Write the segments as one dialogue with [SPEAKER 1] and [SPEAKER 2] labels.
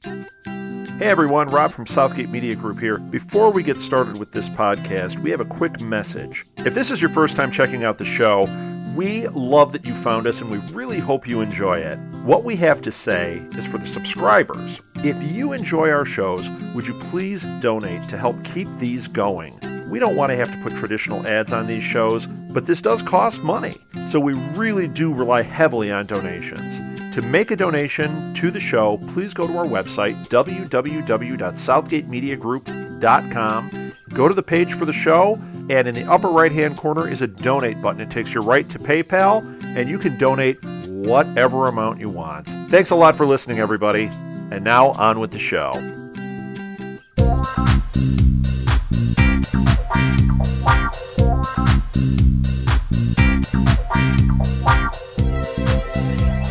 [SPEAKER 1] Hey everyone, Rob from Southgate Media Group here. Before we get started with this podcast, we have a quick message. If this is your first time checking out the show, we love that you found us and we really hope you enjoy it. What we have to say is for the subscribers. If you enjoy our shows, would you please donate to help keep these going? We don't want to have to put traditional ads on these shows, but this does cost money. So we really do rely heavily on donations. To make a donation to the show, please go to our website, www.southgatemediagroup.com. Go to the page for the show, and in the upper right-hand corner is a donate button. It takes you right to PayPal, and you can donate whatever amount you want. Thanks a lot for listening, everybody. And now, on with the show.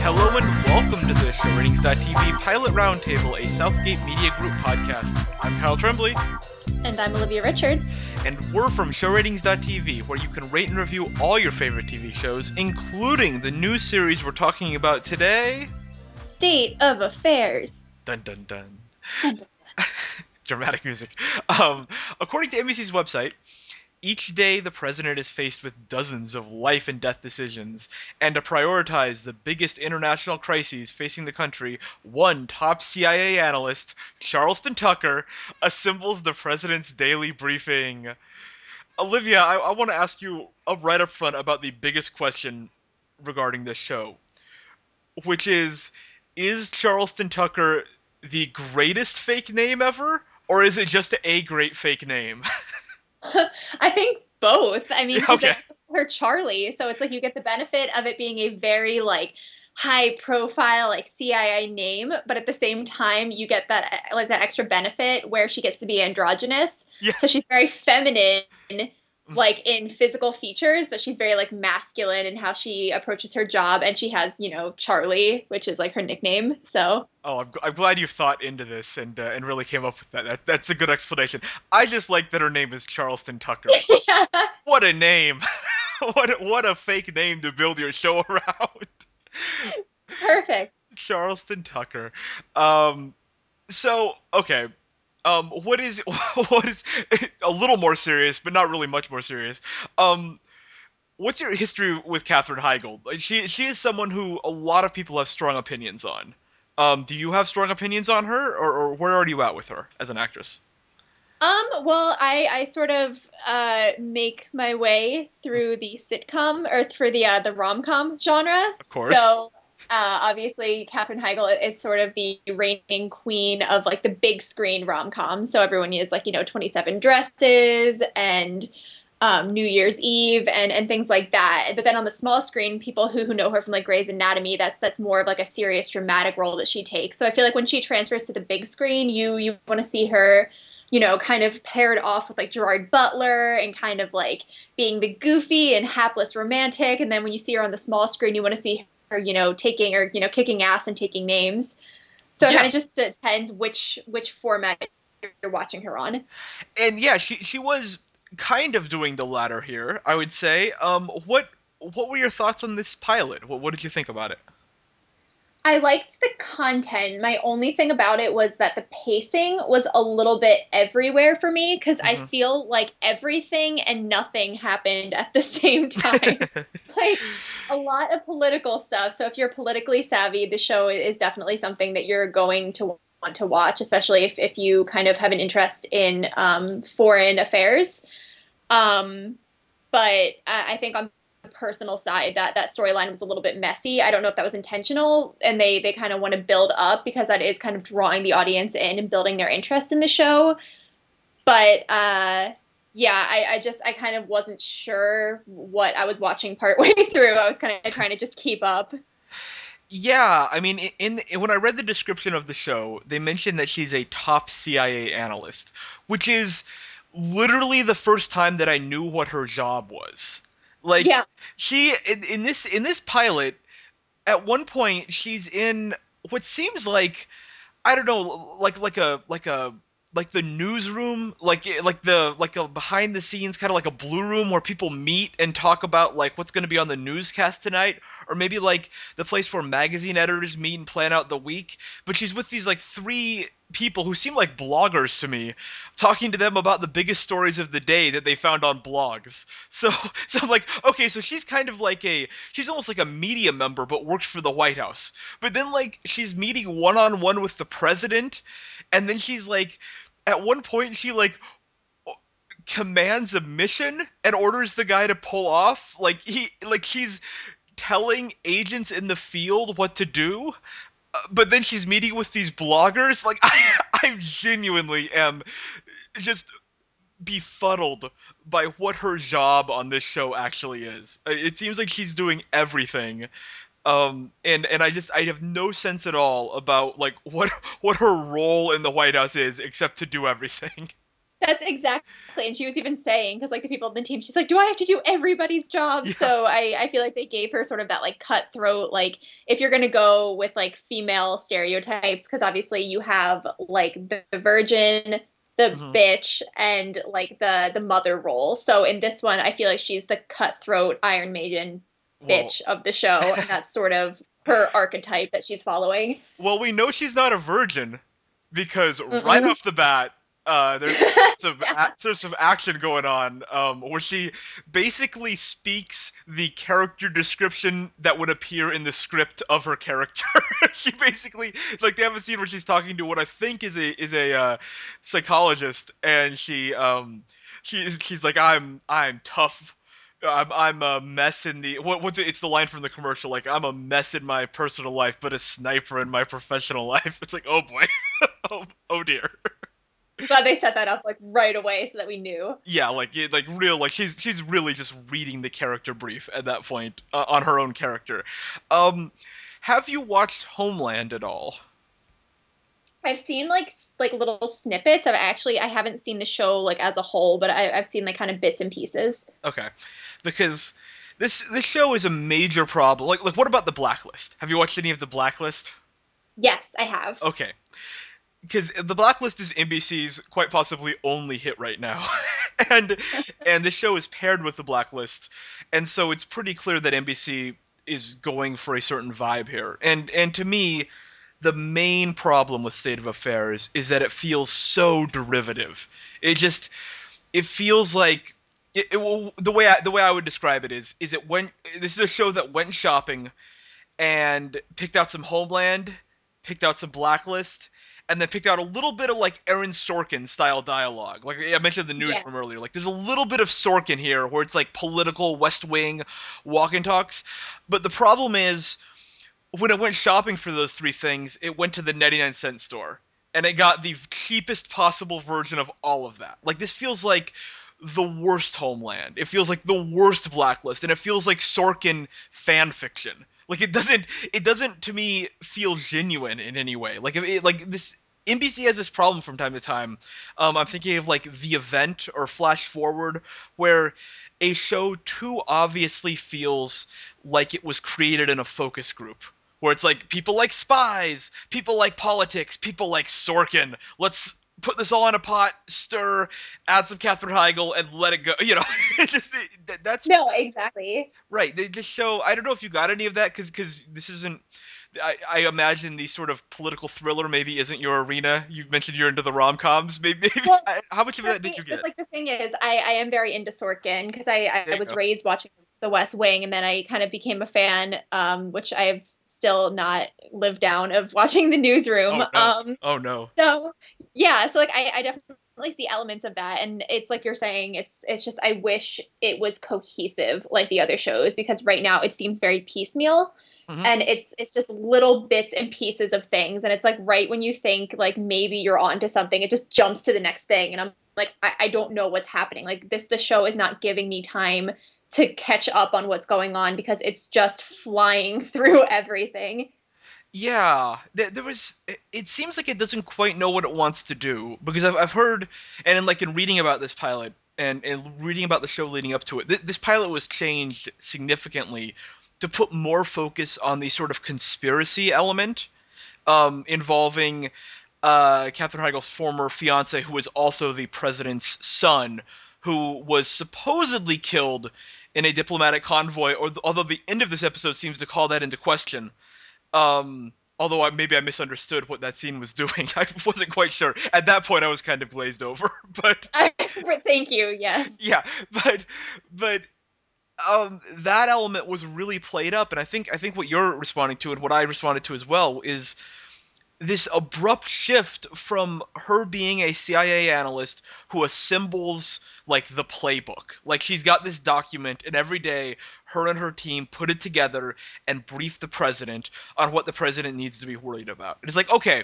[SPEAKER 2] Hello and welcome to the ShowRatings.tv Pilot Roundtable, a Southgate Media Group podcast. I'm Kyle Tremblay.
[SPEAKER 3] And I'm Olivia Richards.
[SPEAKER 2] And we're from ShowRatings.tv, where you can rate and review all your favorite TV shows, including the new series we're talking about today.
[SPEAKER 3] State of Affairs.
[SPEAKER 2] Dun dun dun.
[SPEAKER 3] Dun, dun, dun.
[SPEAKER 2] Dramatic music. According to NBC's website, each day the president is faced with dozens of life and death decisions, and to prioritize the biggest international crises facing the country, one top CIA analyst, Charleston Tucker, assembles the president's daily briefing. Olivia, I want to ask you right up front about the biggest question regarding this show, which is Charleston Tucker the greatest fake name ever, or is it just a great fake name?
[SPEAKER 3] I think both. I mean,
[SPEAKER 2] Okay.
[SPEAKER 3] they call her Charlie, so it's like you get the benefit of it being a very high profile CIA name, but at the same time you get that that extra benefit where she gets to be androgynous.
[SPEAKER 2] Yeah.
[SPEAKER 3] So she's very feminine in physical features, but she's very masculine in how she approaches her job, and she has, Charlie, which is her nickname. So
[SPEAKER 2] Oh, I'm glad you thought into this and really came up with that. That's a good explanation. I just like that her name is Charleston Tucker.
[SPEAKER 3] yeah.
[SPEAKER 2] What a name! What a fake name to build your show around.
[SPEAKER 3] Perfect.
[SPEAKER 2] Charleston Tucker. So okay. What is a little more serious, but not really much more serious. What's your history with Katherine Heigl? She is someone who a lot of people have strong opinions on. Do you have strong opinions on her, or where are you at with her as an actress?
[SPEAKER 3] Well, I sort of make my way through the sitcom or through the rom-com genre.
[SPEAKER 2] Of course.
[SPEAKER 3] So obviously, Katherine Heigl is sort of the reigning queen of the big screen rom-com. So everyone is 27 Dresses and New Year's Eve and things like that. But then on the small screen, people who know her from Grey's Anatomy, that's more of a serious dramatic role that she takes. So I feel when she transfers to the big screen, you want to see her, kind of paired off with Gerard Butler and kind of being the goofy and hapless romantic. And then when you see her on the small screen, you want to see her, kicking ass and taking names. So it kind of just depends which format you're watching her on.
[SPEAKER 2] And yeah, she was kind of doing the latter here, I would say. What were your thoughts on this pilot? What did you think about it?
[SPEAKER 3] I liked the content. My only thing about it was that the pacing was a little bit everywhere for me, because I feel everything and nothing happened at the same time. A lot of political stuff. So if you're politically savvy, the show is definitely something that you're going to want to watch, especially if you kind of have an interest in foreign affairs. But I think on the personal side, that storyline was a little bit messy. I don't know if that was intentional, and they kind of want to build up, because that is kind of drawing the audience in and building their interest in the show. But I kind of wasn't sure what I was watching partway through. I was kind of trying to just keep up.
[SPEAKER 2] Yeah, I mean, when I read the description of the show, they mentioned that she's a top CIA analyst, which is literally the first time that I knew what her job was. She in this pilot, at one point she's in what seems I don't know, like a like the newsroom, like a behind the scenes kind of like a blue room where people meet and talk about like what's going to be on the newscast tonight, or maybe like the place where magazine editors meet and plan out the week. But she's with these like three people who seem like bloggers to me, talking to them about the biggest stories of the day that they found on blogs. So I'm like, okay, so she's kind of like she's almost like a media member but works for the White House. But then like she's meeting one-on-one with the president, and then she's like, at one point she like commands a mission and orders the guy to pull off. Like she's telling agents in the field what to do. But then she's meeting with these bloggers. Like I genuinely am just befuddled by what her job on this show actually is. It seems like she's doing everything. And I have no sense at all about like what her role in the White House is except to do everything.
[SPEAKER 3] That's exactly, and she was even saying, because like the people on the team, she's like, do I have to do everybody's job?
[SPEAKER 2] Yeah.
[SPEAKER 3] So I feel like they gave her sort of that like cutthroat, like if you're gonna go with like female stereotypes, because obviously you have like the virgin, the bitch, and like the mother role. So in this one, I feel like she's the cutthroat Iron Maiden bitch of the show, and that's sort of her archetype that she's following.
[SPEAKER 2] Well, we know she's not a virgin because right off the bat, there's some action going on where she basically speaks the character description that would appear in the script of her character. She basically, like, they have a scene where she's talking to what I think is a psychologist, and she's like, I'm tough. I'm a mess in the what's it? It's the line from the commercial, like, I'm a mess in my personal life, but a sniper in my professional life. It's like, oh boy, oh dear.
[SPEAKER 3] I'm glad they set that up like right away so that we knew.
[SPEAKER 2] Yeah, like she's really just reading the character brief at that point on her own character. Have you watched Homeland at all?
[SPEAKER 3] I've seen like little snippets. I haven't seen the show like as a whole, but I've seen like kind of bits and pieces.
[SPEAKER 2] Okay, because this show is a major problem. Like what about The Blacklist? Have you watched any of The Blacklist?
[SPEAKER 3] Yes, I have.
[SPEAKER 2] Okay. Because The Blacklist is NBC's quite possibly only hit right now, and the show is paired with The Blacklist, and so it's pretty clear that NBC is going for a certain vibe here. And to me, the main problem with State of Affairs is that it feels so derivative. It feels like the way I would describe it is this is a show that went shopping and picked out some Homeland, picked out some Blacklist, and then picked out a little bit of like Aaron Sorkin style dialogue. Like I mentioned the newsroom earlier. Like there's a little bit of Sorkin here where it's like political West Wing walk and talks. But the problem is when it went shopping for those three things, it went to the 99-cent store. And it got the cheapest possible version of all of that. Like this feels like the worst Homeland. It feels like the worst Blacklist. And it feels like Sorkin fan fiction. Like it doesn't to me feel genuine in any way. Like this NBC has this problem from time to time. I'm thinking of like The Event or Flash Forward, where a show too obviously feels like it was created in a focus group. Where it's like people like spies, people like politics, people like Sorkin. Let's put this all in a pot, stir, add some Katherine Heigl, and let it go. You know, that's
[SPEAKER 3] no, exactly
[SPEAKER 2] right. The show. I don't know if you got any of that because this isn't. I imagine the sort of political thriller maybe isn't your arena. You mentioned you're into the rom-coms. Maybe well, how much of that did you get?
[SPEAKER 3] Like the thing is, I am very into Sorkin because I was raised watching The West Wing, and then I kind of became a fan, which I have still not lived down, of watching the newsroom.
[SPEAKER 2] Oh no.
[SPEAKER 3] So yeah, so like I definitely see elements of that, and it's like you're saying, it's just I wish it was cohesive like the other shows, because right now it seems very piecemeal. And it's just little bits and pieces of things, and it's like right when you think like maybe you're onto something, it just jumps to the next thing, and I'm like I don't know what's happening. Like the show is not giving me time to catch up on what's going on because it's just flying through everything.
[SPEAKER 2] Yeah, it seems like it doesn't quite know what it wants to do, because I've heard, and in reading about this pilot and reading about the show leading up to it, this pilot was changed significantly to put more focus on the sort of conspiracy element involving Katherine Heigl's former fiance, who was also the president's son, who was supposedly killed in a diplomatic convoy, although the end of this episode seems to call that into question. Although maybe I misunderstood what that scene was doing. I wasn't quite sure. At that point, I was kind of glazed over. But
[SPEAKER 3] Thank you. Yes.
[SPEAKER 2] yeah, but that element was really played up, and I think what you're responding to and what I responded to as well is this abrupt shift from her being a CIA analyst who assembles like the playbook. Like she's got this document and every day her and her team put it together and brief the president on what the president needs to be worried about. And it's like, okay,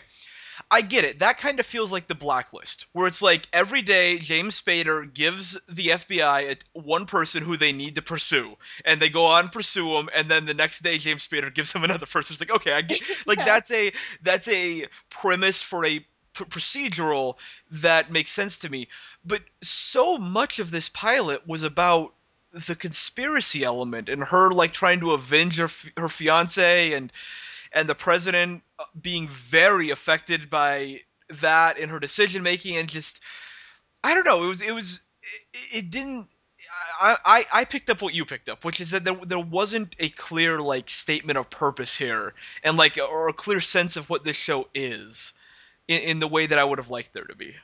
[SPEAKER 2] I get it. That kind of feels like the Blacklist, where it's like every day James Spader gives the FBI one person who they need to pursue, and they go on and pursue him, and then the next day James Spader gives them another person. It's like, okay, I get, like that's a premise for a procedural that makes sense to me. But so much of this pilot was about the conspiracy element and her like trying to avenge her fiance and the president being very affected by that in her decision making, and just I don't know, it didn't. I picked up what you picked up, which is that there wasn't a clear like statement of purpose here, and like or a clear sense of what this show is, in the way that I would have liked there to be.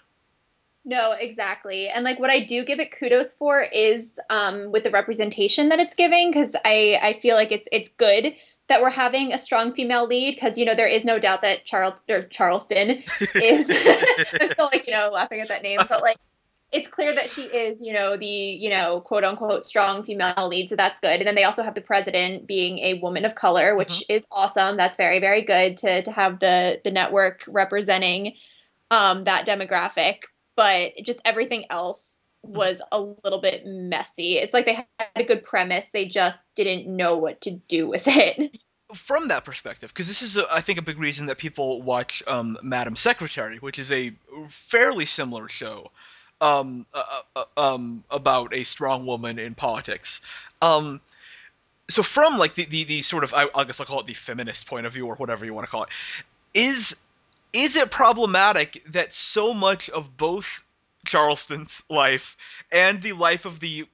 [SPEAKER 3] No, exactly. And like what I do give it kudos for is with the representation that it's giving, because I feel like it's good that we're having a strong female lead, because, you know, there is no doubt that Charleston is I'm still like, you know, laughing at that name, but like it's clear that she is, you know, the, you know, quote unquote strong female lead, so that's good. And then they also have the president being a woman of color, which is awesome. That's very, very good to have the network representing that demographic. But just everything else was a little bit messy. It's like they had a good premise, they just didn't know what to do with it.
[SPEAKER 2] From that perspective, because this is, I think, a big reason that people watch Madam Secretary, which is a fairly similar show about a strong woman in politics. So from like the sort of, I guess I'll call it the feminist point of view or whatever you want to call it, is it problematic that so much of both Charleston's life and the life of the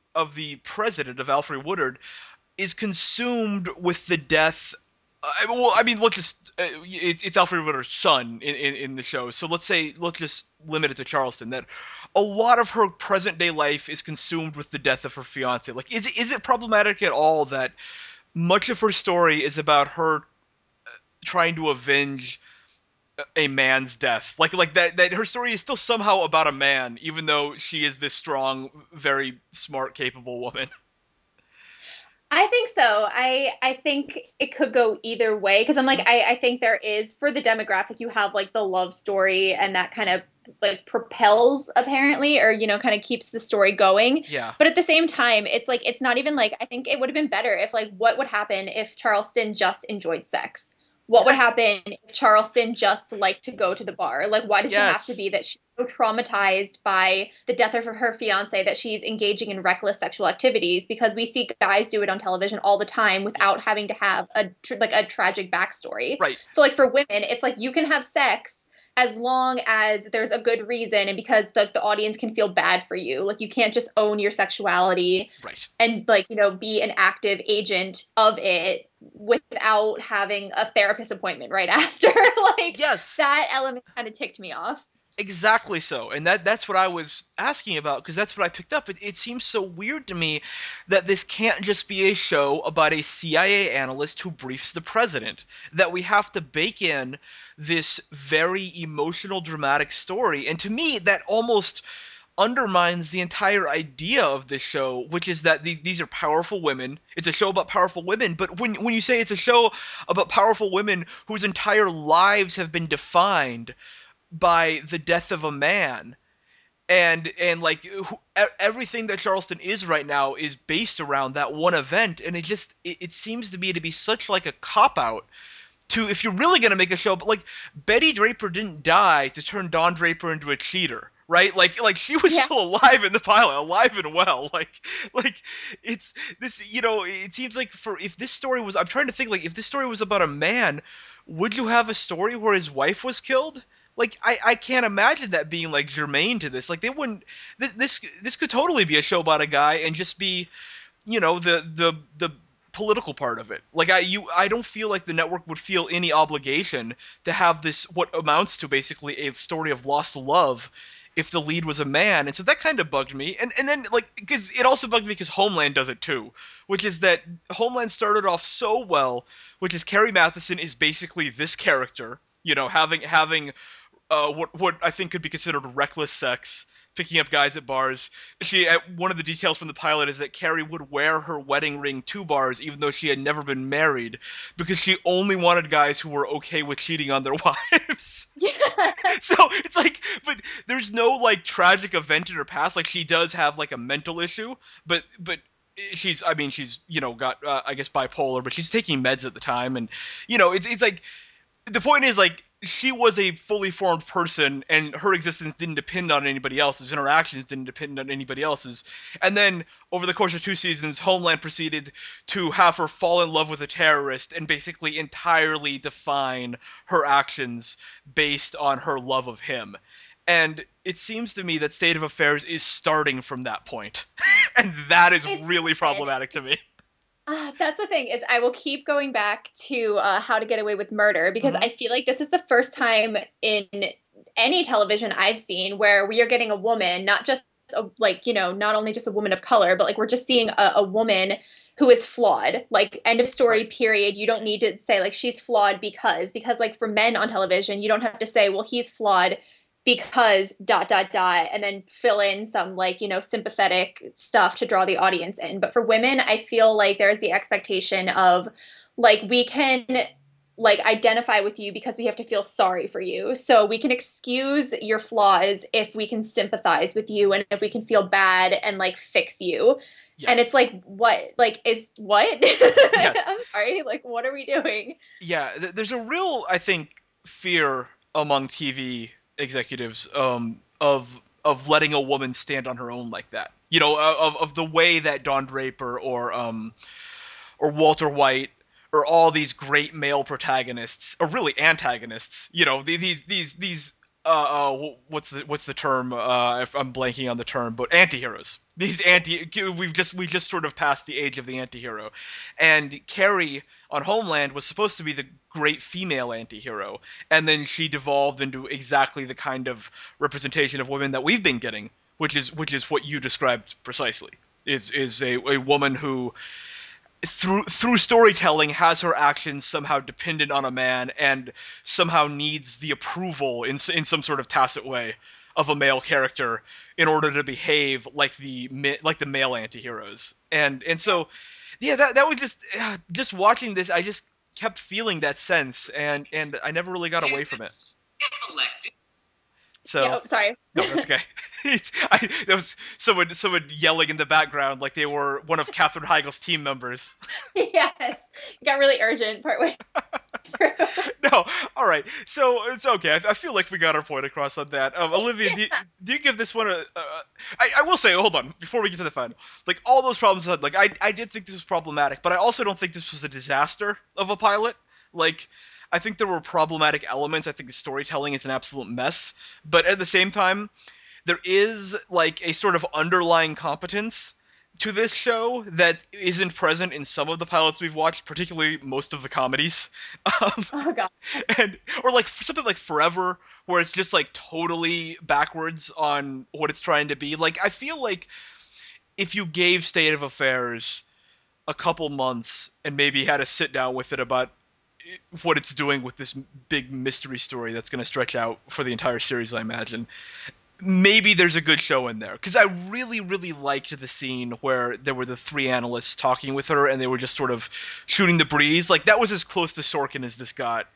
[SPEAKER 2] president, of Alfre Woodard, is consumed with the death? Let's just it's Alfre Woodard's son in the show, so let's just limit it to Charleston. That a lot of her present day life is consumed with the death of her fiance. Like, is it problematic at all that much of her story is about her trying to avenge a man's death, like that her story is still somehow about a man, even though she is this strong, very smart, capable woman?
[SPEAKER 3] I think so. I think it could go either way, because I'm like, I think there is, for the demographic, you have like the love story, and that kind of like propels, apparently, or, you know, kind of keeps the story going.
[SPEAKER 2] Yeah.
[SPEAKER 3] But at the same time, it's like, it's not even like, I think it would have been better if like, what would happen if Charleston just enjoyed sex? What would happen if Charleston just liked to go to the bar? Like, why does it have to be that she's so traumatized by the death of her fiance that she's engaging in reckless sexual activities? Because we see guys do it on television all the time without having to have a tragic backstory.
[SPEAKER 2] Right.
[SPEAKER 3] So, like, for women, it's like you can have sex as long as there's a good reason, and because the audience can feel bad for you. Like, you can't just own your sexuality,
[SPEAKER 2] right,
[SPEAKER 3] and like, you know, be an active agent of it without having a therapist appointment right after. Like,
[SPEAKER 2] yes,
[SPEAKER 3] that element kind of ticked me off.
[SPEAKER 2] Exactly so, and that's what I was asking about, because that's what I picked up. It seems so weird to me that this can't just be a show about a CIA analyst who briefs the president, that we have to bake in this very emotional, dramatic story. And to me, that almost undermines the entire idea of this show, which is that these are powerful women. It's a show about powerful women, but when you say it's a show about powerful women whose entire lives have been defined by the death of a man, and like everything that Charleston is right now is based around that one event, and it seems to me to be such like a cop-out to, if you're really going to make a show, but like Betty Draper didn't die to turn Don Draper into a cheater, right? Like she was still alive in the pilot, alive and well. Like it's this, you know, it seems like if this story was, I'm trying to think, like, if this story was about a man, would you have a story where his wife was killed? like I can't imagine that being like germane to this. Like they wouldn't. This could totally be a show about a guy and just be, the political part of it. Like I don't feel like the network would feel any obligation to have this what amounts to basically a story of lost love if the lead was a man. And so that kind of bugged me. And then like because it also bugged me because Homeland does it too, which is that Homeland started off so well, which is Carrie Mathison is basically this character, having what I think could be considered reckless sex, picking up guys at bars. One of the details from the pilot is that Carrie would wear her wedding ring to bars even though she had never been married because she only wanted guys who were okay with cheating on their wives.
[SPEAKER 3] Yeah.
[SPEAKER 2] So it's like, but there's no like tragic event in her past. Like she does have like a mental issue, but she's got I guess bipolar, but she's taking meds at the time, and it's like the point is like she was a fully formed person and her existence didn't depend on anybody else's, interactions didn't depend on anybody else's. And then over the course of 2 seasons, Homeland proceeded to have her fall in love with a terrorist and basically entirely define her actions based on her love of him. And it seems to me that State of Affairs is starting from that point. And that is really problematic to me.
[SPEAKER 3] That's the thing is I will keep going back to How to Get Away with Murder because I feel like this is the first time in any television I've seen where we are getting a woman, not just not only just a woman of color, but like we're just seeing a woman who is flawed. Like end of story, period. You don't need to say like she's flawed because like for men on television, you don't have to say, well, he's flawed because ... and then fill in some sympathetic stuff to draw the audience in. But for women, I feel like there's the expectation of like we can like identify with you because we have to feel sorry for you. So we can excuse your flaws if we can sympathize with you and if we can feel bad and like fix you. Yes. And it's like, what? Like, is what? Yes. I'm sorry. Like, what are we doing?
[SPEAKER 2] Yeah, there's a real, I think, fear among TV executives of letting a woman stand on her own like that. Of the way that Don Draper or Walter White or all these great male protagonists or really antagonists. These what's the term? If I'm blanking on the term, but antiheroes. We just sort of passed the age of the antihero, and Carrie on Homeland was supposed to be the great female antihero, and then she devolved into exactly the kind of representation of women that we've been getting, which is what you described precisely. Is a woman who through storytelling has her actions somehow dependent on a man and somehow needs the approval in some sort of tacit way of a male character in order to behave like the male antiheroes. And so yeah, that was just watching this, I just kept feeling that sense, and I never really got away from it. So
[SPEAKER 3] yeah, sorry.
[SPEAKER 2] No, that's okay. There was someone yelling in the background like they were one of Katherine Heigl's team members.
[SPEAKER 3] Yes, it got really urgent partway through.
[SPEAKER 2] No, all right. So it's okay. I feel like we got our point across on that. Olivia, do you give this one a? I will say, hold on, before we get to the final. Like all those problems, like I did think this was problematic, but I also don't think this was a disaster of a pilot. Like, I think there were problematic elements. I think the storytelling is an absolute mess. But at the same time, there is like a sort of underlying competence to this show that isn't present in some of the pilots we've watched, particularly most of the comedies.
[SPEAKER 3] Oh god.
[SPEAKER 2] Or like something like Forever, where it's just like totally backwards on what it's trying to be. Like I feel like if you gave State of Affairs a couple months and maybe had a sit down with it about what it's doing with this big mystery story that's going to stretch out for the entire series, I imagine, maybe there's a good show in there. Because I really, really liked the scene where there were the three analysts talking with her and they were just sort of shooting the breeze. Like, that was as close to Sorkin as this got.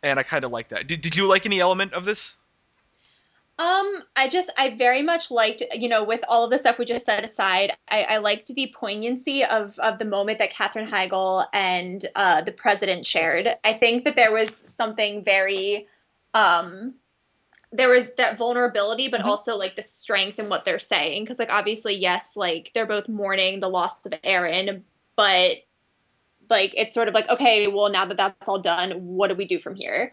[SPEAKER 2] And I kind of liked that. Did you like any element of this?
[SPEAKER 3] I very much liked, with all of the stuff we just set aside, I liked the poignancy of the moment that Katherine Heigl and the president shared. I think that there was something very, there was that vulnerability, but also like the strength in what they're saying. Because like obviously, yes, like they're both mourning the loss of Aaron, but like it's sort of like, okay, well now that that's all done, what do we do from here?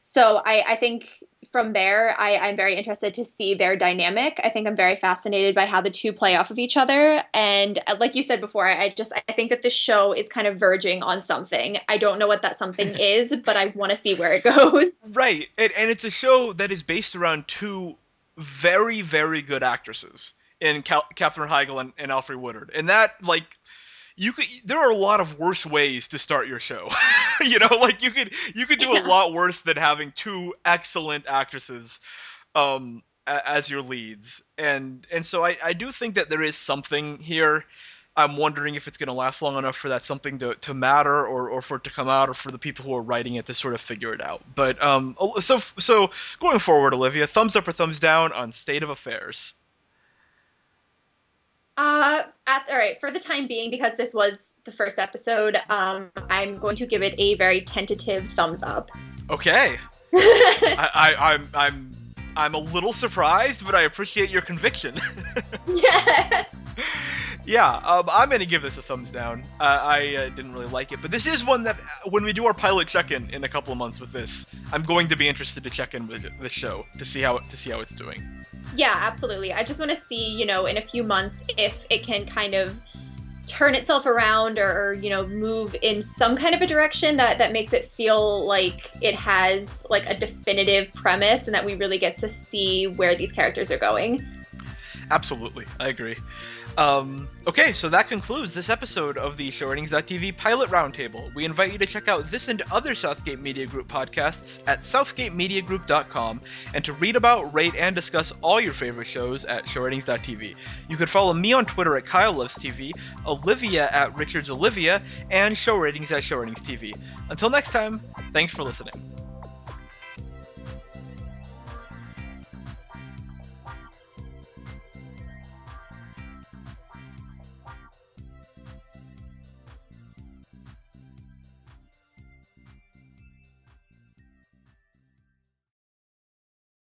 [SPEAKER 3] So I think from there, I'm very interested to see their dynamic. I think I'm very fascinated by how the two play off of each other. And like you said before, I think that the show is kind of verging on something. I don't know what that something is, but I want to see where it goes.
[SPEAKER 2] Right. And it's a show that is based around two very, very good actresses in Katherine Heigl and Alfre Woodard. And that, like, there are a lot of worse ways to start your show. Like you could do a lot worse than having two excellent actresses as your leads. And so I do think that there is something here. I'm wondering if it's going to last long enough for that something to matter, or for it to come out, or for the people who are writing it to sort of figure it out. But so going forward, Olivia, thumbs up or thumbs down on State of Affairs?
[SPEAKER 3] All right, for the time being, because this was the first episode, I'm going to give it a very tentative thumbs up.
[SPEAKER 2] Okay. I'm a little surprised, but I appreciate your conviction.
[SPEAKER 3] Yeah.
[SPEAKER 2] Yeah, I'm going to give this a thumbs down. I didn't really like it, but this is one that, when we do our pilot check-in in a couple of months with this, I'm going to be interested to check in with this show to see how it's doing.
[SPEAKER 3] Yeah, absolutely. I just want to see, in a few months, if it can kind of turn itself around or move in some kind of a direction that makes it feel like it has like a definitive premise and that we really get to see where these characters are going.
[SPEAKER 2] Absolutely, I agree. Okay, so that concludes this episode of the ShowRatings.tv Pilot Roundtable. We invite you to check out this and other Southgate Media Group podcasts at southgatemediagroup.com, and to read about, rate, and discuss all your favorite shows at ShowRatings.tv. You can follow me on Twitter at KyleLovesTV, Olivia at RichardsOlivia, and ShowRatings at ShowRatingsTV. Until next time, thanks for listening.